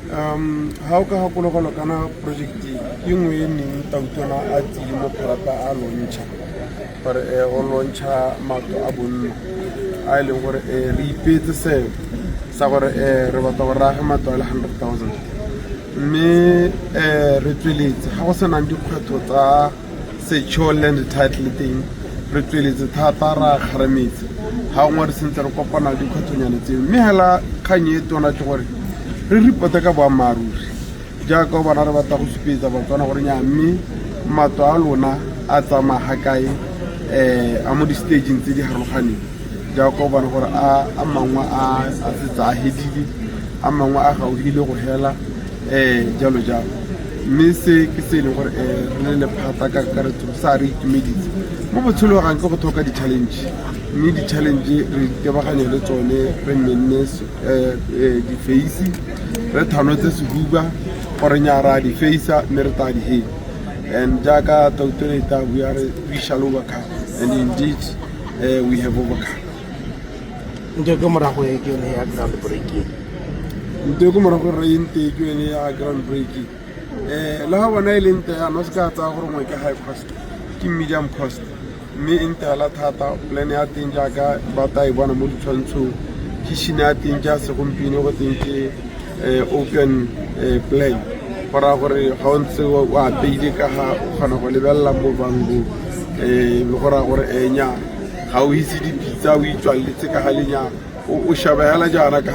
ha o ka gakologelwa kana project ke nngwe e neng Tautona a tsile mo pharata a launcha gore go launcha matlo a bonno a e leng gore re ipetse seo sa gore re batla go rage matlo a le 100,000 mme re tsweletse ga go senang dikgwetlho tsa secure land title teng re tsweletse thata ra kgarametse ga ngwe re sentse re kopana dikgwetlhonyana tseo mme hela kgang e tona ke gore re ripote ka boammaaruri jaaka o bona re batla go supetsa batswana gore nya mme matlo a lona a tsamaya kae a mo di-stageng tse di harologaneng jaaka o bona gore a mangwe a setse a hedile a mangwe a gaogile go hela jalo jalo mme se ke se e leng gore re le lephata ka kakaretso sa re itumeditse mo botshelong gang ke go thoka di-challenge mme di-challenge re itebaganye le tsone re menne di-face re thanotse sehuba gore nya ra di-facea mme re taya di-hale and jaaka Tautona e tla bua re we shall overcome and indeed we have overcome. Ntho morago e ke yone ya ground breaking ntho ke morago re inte ke yone ya ground breaking le ha bona e leng teng no se ka tsa gore ngwe ke high cost ke medium cost mme intela thata plan ya teng jaaka ba ta e bona mo ditshwantshong kitchen ya teng ja se gompino go teng ke open plan gora gore ga o ntse wa peile ka ga o kgona go lebella mo bango gora gore nya ga o itse dipitsa o itswalletse ka ga lenya o shabela jana ka